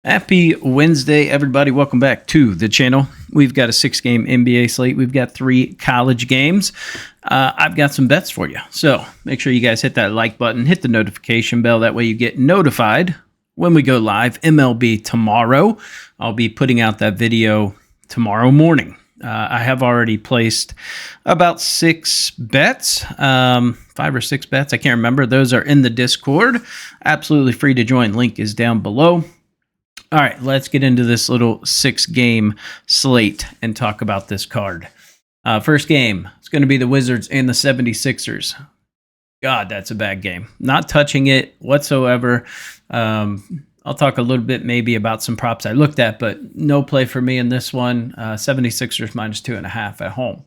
Happy Wednesday, everybody. Welcome back to the channel. We've got a 6-game NBA slate. We've got 3 college games. I've got some bets for you. So make sure you guys hit that like button, hit the notification bell. That way you get notified when we go live. MLB tomorrow. I'll be putting out that video tomorrow morning. I have already placed about 6 bets, 5 or 6 bets. I can't remember. Those are in the Discord. Absolutely free to join. Link is down below. All right, let's get into this little 6-game slate and talk about this card. First game, it's going to be the Wizards and the 76ers. God, that's a bad game. Not touching it whatsoever. I'll talk a little bit maybe about some props I looked at, but no play for me in this one. 76ers minus 2.5 at home.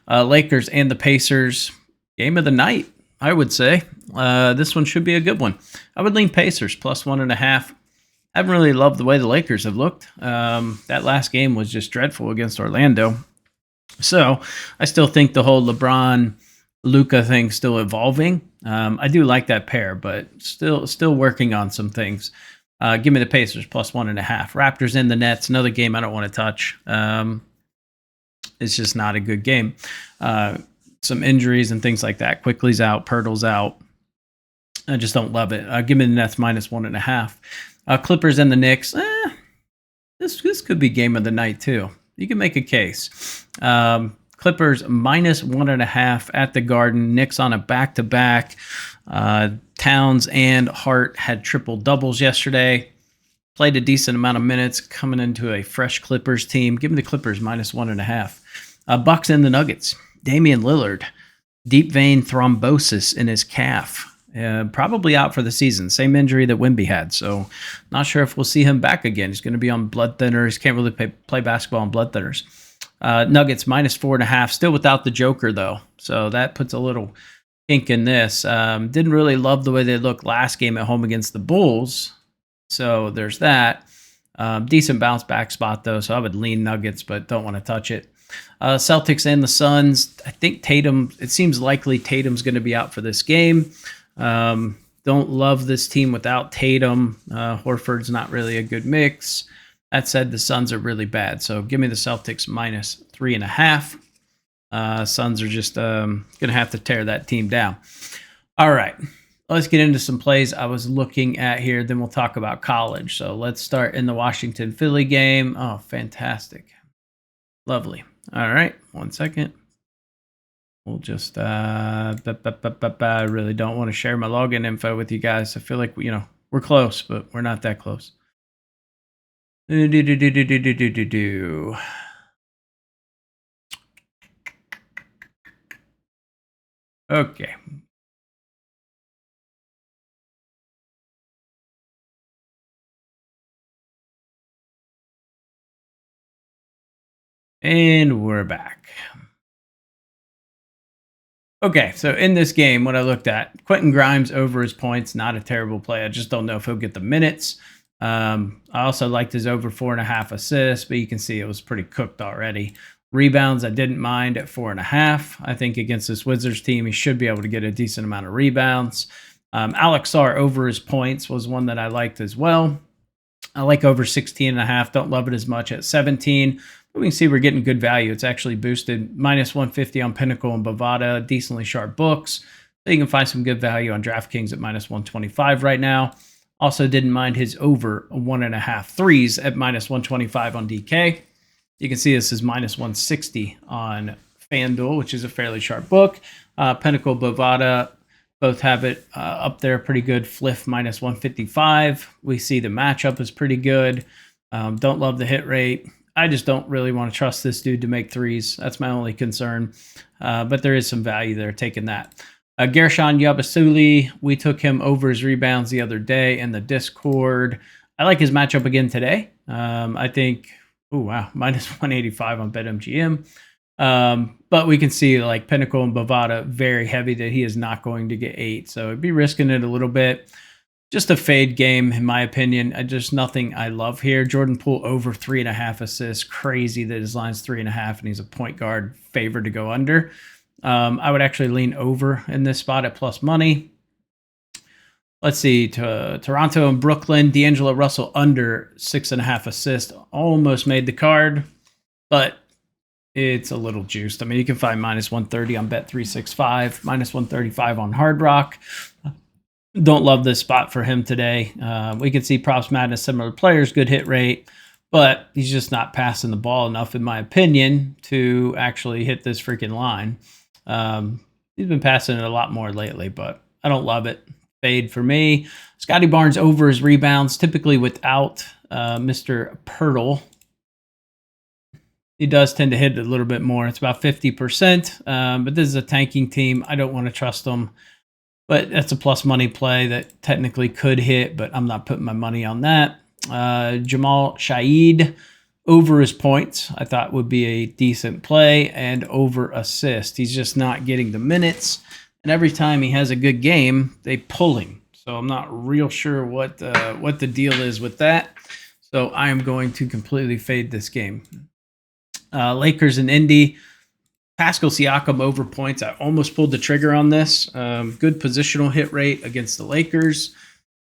Lakers and the Pacers, game of the night, I would say. This one should be a good one. I would lean Pacers plus 1.5. I haven't really loved the way the Lakers have looked. That last game was just dreadful against Orlando. So I still think the whole LeBron-Luka thing still evolving. I do like that pair, but still working on some things. Give me the Pacers plus 1.5. Raptors in the Nets, another game I don't want to touch. It's just not a good game. Some injuries and things like that. Quickly's out, Pirtle's out. I just don't love it. Give me the Nets minus 1.5. Clippers and the Knicks. This could be game of the night too. You can make a case. Clippers minus 1.5 at the Garden. Knicks on a back-to-back. Towns and Hart had triple doubles yesterday. Played a decent amount of minutes coming into a fresh Clippers team. Give me the Clippers minus 1.5. Bucks and the Nuggets. Damian Lillard, deep vein thrombosis in his calf. Probably out for the season. Same injury that Wemby had. So not sure if we'll see him back again. He's going to be on blood thinners. Can't really play basketball on blood thinners. Nuggets minus 4.5. Still without the Joker, though. So that puts a little kink in this. Didn't really love the way they looked last game at home against the Bulls. So there's that. Decent bounce back spot, though. So I would lean Nuggets, but don't want to touch it. Celtics and the Suns. I think Tatum, it seems likely Tatum's going to be out for this game. Don't love this team without Tatum. Horford's not really a good mix. That said, the Suns are really bad. So give me the Celtics minus 3.5. Suns are just going to have to tear that team down. All right, let's get into some plays I was looking at here. Then we'll talk about college. So let's start in the Washington-Philly game. Oh, fantastic. Lovely. All right, 1 second. We'll just, I really don't want to share my login info with you guys. I feel like, we're close, but we're not that close. Okay. And we're back. Okay, so in this game, what I looked at, Quentin Grimes over his points, not a terrible play. I just don't know if he'll get the minutes. I also liked his over 4.5 assists, but you can see it was pretty cooked already. Rebounds, I didn't mind at 4.5. I think against this Wizards team, he should be able to get a decent amount of rebounds. Alex Sarr over his points was one that I liked as well. I like over 16.5. Don't love it as much at 17. But we can see we're getting good value. It's actually boosted minus 150 on Pinnacle and Bovada. Decently sharp books. So you can find some good value on DraftKings at minus 125 right now. Also didn't mind his over 1.5 threes at minus 125 on DK. You can see this is minus 160 on FanDuel, which is a fairly sharp book. Pinnacle, Bovada, both have it up there pretty good. Fliff minus 155. We see the matchup is pretty good. Don't love the hit rate. I just don't really want to trust this dude to make threes. That's my only concern. But there is some value there taking that. Gershon Yabusele, we took him over his rebounds the other day in the Discord. I like his matchup again today. I think, oh wow, minus 185 on BetMGM. But we can see like Pinnacle and Bovada very heavy that he is not going to get 8. So it'd be risking it a little bit. Just a fade game, in my opinion. Just nothing I love here. Jordan Poole over 3.5 assists. Crazy that his line's 3.5 and he's a point guard favored to go under. I would actually lean over in this spot at plus money. Let's see, Toronto and Brooklyn, D'Angelo Russell under 6.5 assists. Almost made the card, but it's a little juiced. I mean, you can find -130 on Bet365, -135 on Hard Rock. Don't love this spot for him today. We can see Props Madness, similar players, good hit rate, but he's just not passing the ball enough, in my opinion, to actually hit this freaking line. He's been passing it a lot more lately, but I don't love it. Fade for me. Scotty Barnes over his rebounds, typically without Mr. Pirtle. He does tend to hit a little bit more. It's about 50%, but this is a tanking team. I don't want to trust them, but that's a plus money play that technically could hit, but I'm not putting my money on that. Jamal Shaid over his points, I thought would be a decent play, and over assist. He's just not getting the minutes. And every time he has a good game, they pull him. So I'm not real sure what the deal is with that. So I am going to completely fade this game. Lakers and Indy. Pascal Siakam over points. I almost pulled the trigger on this. Good positional hit rate against the Lakers.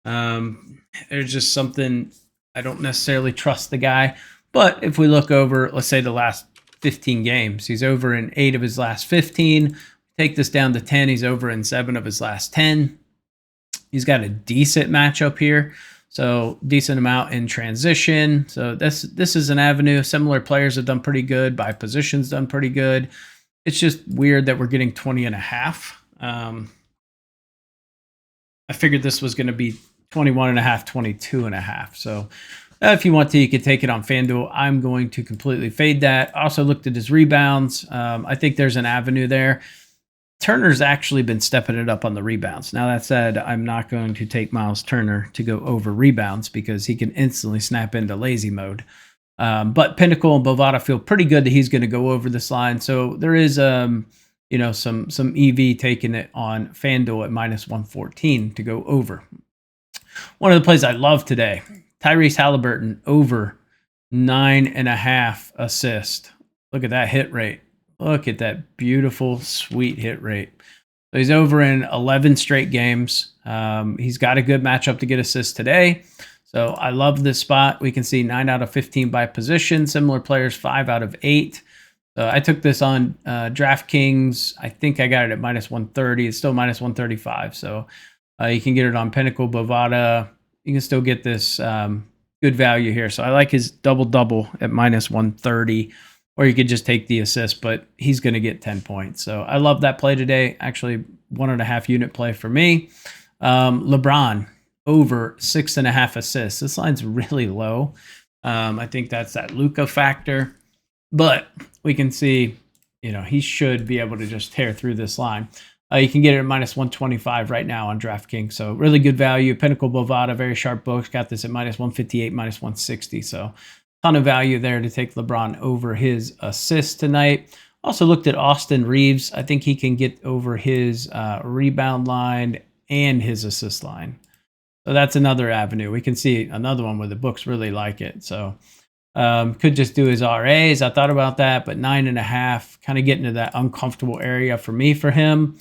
There's just something, I don't necessarily trust the guy. But if we look over, let's say the last 15 games, he's over in 8 of his last 15. Take this down to 10. He's over in 7 of his last 10. He's got a decent matchup here. So decent amount in transition. So this is an avenue. Similar players have done pretty good. By positions done pretty good. It's just weird that we're getting 20.5. I figured this was going to be 21.5, 22.5. So if you want to, you could take it on FanDuel. I'm going to completely fade that. Also looked at his rebounds. I think there's an avenue there. Turner's actually been stepping it up on the rebounds. Now, that said, I'm not going to take Miles Turner to go over rebounds because he can instantly snap into lazy mode. But Pinnacle and Bovada feel pretty good that he's going to go over this line. So there is, some EV taking it on FanDuel at -114 to go over. One of the plays I love today, Tyrese Halliburton over 9.5 assists. Look at that hit rate. Look at that beautiful, sweet hit rate. So he's over in 11 straight games. He's got a good matchup to get assists today. So I love this spot. We can see 9 out of 15 by position. Similar players, 5 out of 8. So I took this on DraftKings. I think I got it at -130. It's still -135. So you can get it on Pinnacle, Bovada. You can still get this good value here. So I like his double-double at -130. Or you could just take the assist, but he's going to get 10 points. So I love that play today. Actually, 1.5 unit play for me. LeBron over 6.5 assists. This line's really low. I think that's that Luka factor. But we can see, he should be able to just tear through this line. You can get it at -125 right now on DraftKings. So really good value. Pinnacle Bovada, very sharp books. Got this at -158, -160. So ton of value there to take LeBron over his assist tonight. Also looked at Austin Reeves. I think he can get over his rebound line and his assist line. So that's another avenue. We can see another one where the books really like it. So could just do his RAs. I thought about that, but 9.5, kind of getting to that uncomfortable area for me for him.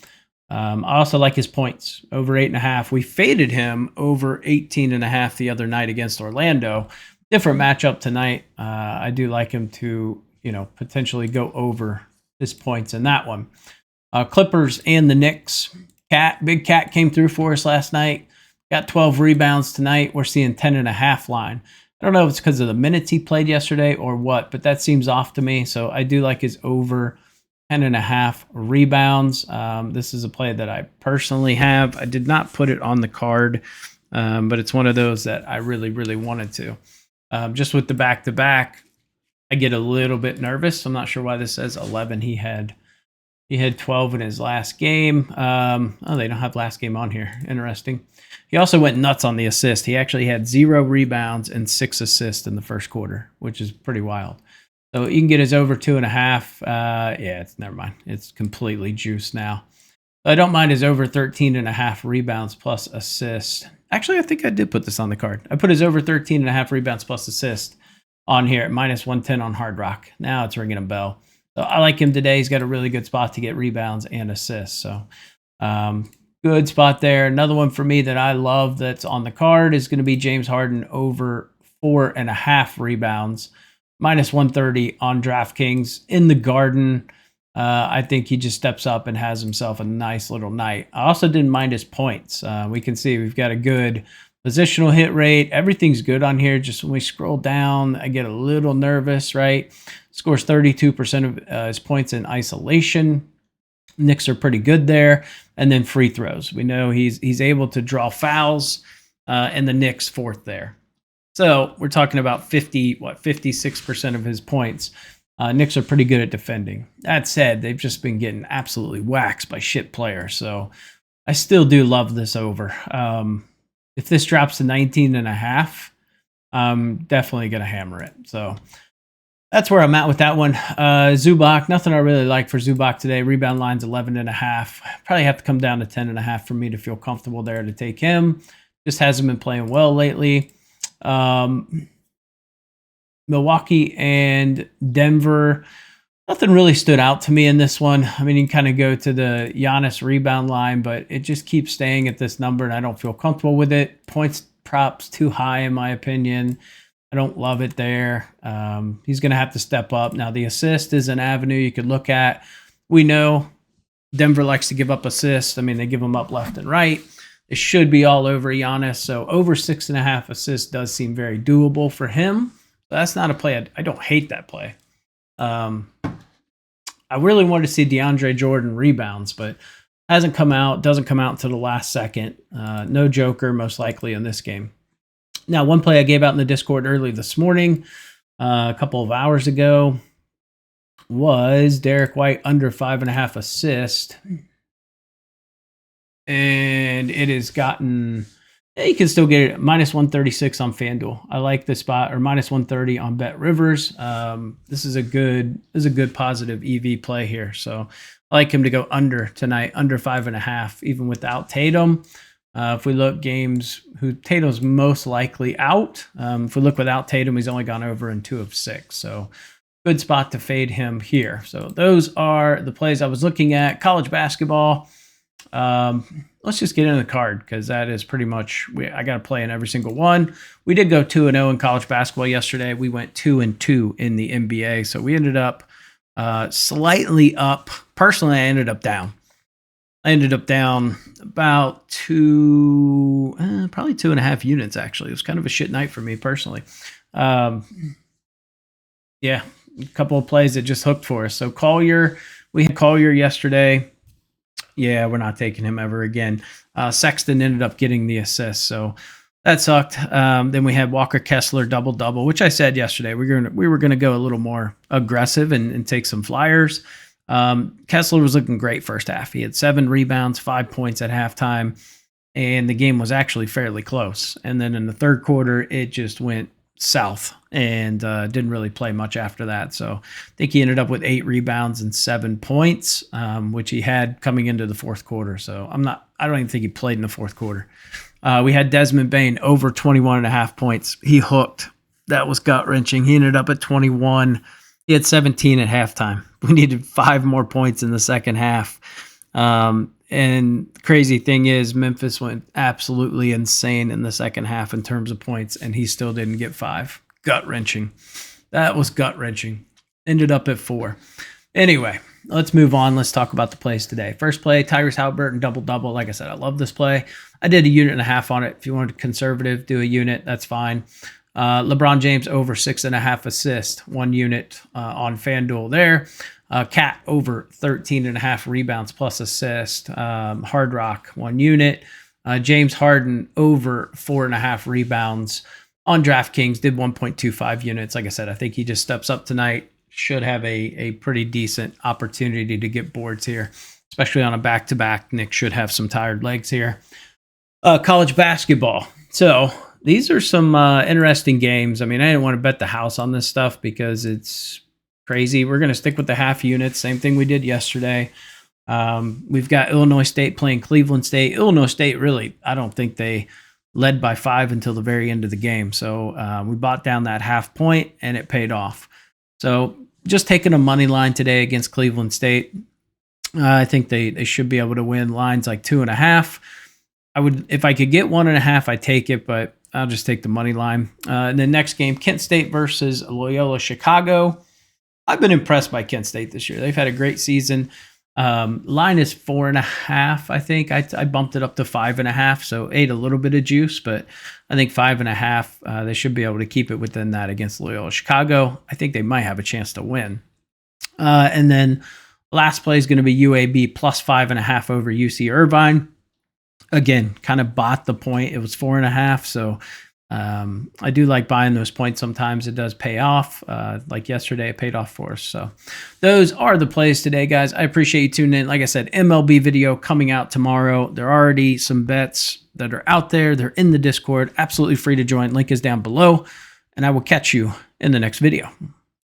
I also like his points over 8.5. We faded him over 18.5 the other night against Orlando. Different matchup tonight. I do like him to, potentially go over his points in that one. Clippers and the Knicks. Big Cat came through for us last night. Got 12 rebounds tonight. We're seeing 10.5 line. I don't know if it's because of the minutes he played yesterday or what, but that seems off to me. So I do like his over 10.5 rebounds. This is a play that I personally have. I did not put it on the card, but it's one of those that I really, really wanted to. Just with the back-to-back, I get a little bit nervous. I'm not sure why this says 11. He had 12 in his last game. They don't have last game on here. Interesting. He also went nuts on the assist. He actually had 0 rebounds and 6 assists in the first quarter, which is pretty wild. So you can get his over 2.5. Never mind. It's completely juiced now. I don't mind his over 13.5 rebounds plus assist. Actually, I think I did put this on the card. I put his over 13.5 rebounds plus assist on here at -110 on Hard Rock. Now it's ringing a bell. So I like him today. He's got a really good spot to get rebounds and assists. So Good spot there. Another one for me that I love that's on the card is going to be James Harden over 4.5 rebounds, minus 130 on DraftKings in the Garden. I think he just steps up and has himself a nice little night. I also didn't mind his points. We can see we've got a good positional hit rate. Everything's good on here. Just when we scroll down, I get a little nervous, right? Scores 32% of his points in isolation. Knicks are pretty good there. And then free throws. We know he's able to draw fouls, and the Knicks fourth there. So we're talking about 56% of his points. Knicks are pretty good at defending. That said, they've just been getting absolutely waxed by shit players. So I still do love this over. If this drops to 19.5, I'm definitely going to hammer it. So that's where I'm at with that one. Zubac, nothing I really like for Zubac today. Rebound line's 11.5. Probably have to come down to 10.5 for me to feel comfortable there to take him. Just hasn't been playing well lately. Milwaukee and Denver, nothing really stood out to me in this one. I mean, you can kind of go to the Giannis rebound line, but it just keeps staying at this number, and I don't feel comfortable with it. Points props too high, in my opinion. I don't love it there. He's going to have to step up. Now, the assist is an avenue you could look at. We know Denver likes to give up assists. I mean, they give them up left and right. It should be all over Giannis. So over 6.5 assists does seem very doable for him. So that's not a play. I don't hate that play. I really wanted to see DeAndre Jordan rebounds, but hasn't come out. Doesn't come out until the last second. No Joker, most likely, in this game. Now, one play I gave out in the Discord early this morning, a couple of hours ago, was Derek White under 5.5 assists. And it has gotten, you can still get it, minus 136 on FanDuel. I like the spot, or minus 130 on Bet Rivers. This is a good positive EV play here. So I like him to go under tonight, under 5.5, even without Tatum. If we look games, Tatum's most likely out. If we look without Tatum, he's only gone over in 2 of 6. So good spot to fade him here. So those are the plays I was looking at. College basketball. Let's just get into the card, because that is pretty much, I got to play in every single one. We did go 2-0 in college basketball yesterday. We went 2-2 in the NBA. So we ended up slightly up. Personally, I ended up down. About probably 2.5 units, actually. It was kind of a shit night for me personally. Yeah, a couple of plays that just hooked for us. So Collier, we had Collier yesterday. Yeah, we're not taking him ever again. Sexton ended up getting the assist, so that sucked. Then we had Walker Kessler double-double, which I said yesterday. We were gonna go a little more aggressive and take some flyers. Kessler was looking great first half. He had 7 rebounds, 5 points at halftime, and the game was actually fairly close. And then in the third quarter, it just went south and didn't really play much after that. So I think he ended up with 8 rebounds and 7 points, which he had coming into the fourth quarter. So I don't even think he played in the fourth quarter. We had Desmond Bane over 21.5 points. He hooked. That was gut-wrenching. He ended up at 21. He had 17 at halftime. We needed 5 more points in the second half. And the crazy thing is, Memphis went absolutely insane in the second half in terms of points, and he still didn't get 5. Gut-wrenching. That was gut-wrenching. Ended up at 4. Anyway, let's move on. Let's talk about the plays today. First play, Tyrese Haliburton double-double. Like I said, I love this play. I did 1.5 units on it. If you wanted conservative, do a unit. That's fine. LeBron James over 6.5 assists, 1 unit on FanDuel there. Cat over 13.5 rebounds plus assist. Hard Rock, 1 unit. James Harden over 4.5 rebounds on DraftKings, did 1.25 units. Like I said, I think he just steps up tonight. Should have a pretty decent opportunity to get boards here, especially on a back-to-back. Nick should have some tired legs here. College basketball. So these are some interesting games. I mean, I didn't want to bet the house on this stuff because it's crazy. We're going to stick with the half units. Same thing we did yesterday. We've got Illinois State playing Cleveland State. Illinois State, really, I don't think they led by 5 until the very end of the game. So we bought down that half point, and it paid off. So just taking a money line today against Cleveland State. I think they should be able to win. Lines like 2.5. I would, if I could get 1.5, I'd take it, but I'll just take the money line. And the next game, Kent State versus Loyola Chicago. I've been impressed by Kent State this year. They've had a great season. Line is 4.5. I think I bumped it up to 5.5, so ate a little bit of juice, but I think 5.5. They should be able to keep it within that against Loyola Chicago. I think they might have a chance to win. And then last play is going to be UAB plus 5.5 over UC Irvine. Again, kind of bought the point. It was 4.5, so I do like buying those points. Sometimes it does pay off. Like yesterday, it paid off for us. So those are the plays today, guys. I appreciate you tuning in. Like I said, MLB video coming out tomorrow. There are already some bets that are out there. They're in the Discord. Absolutely free to join. Link is down below. And I will catch you in the next video.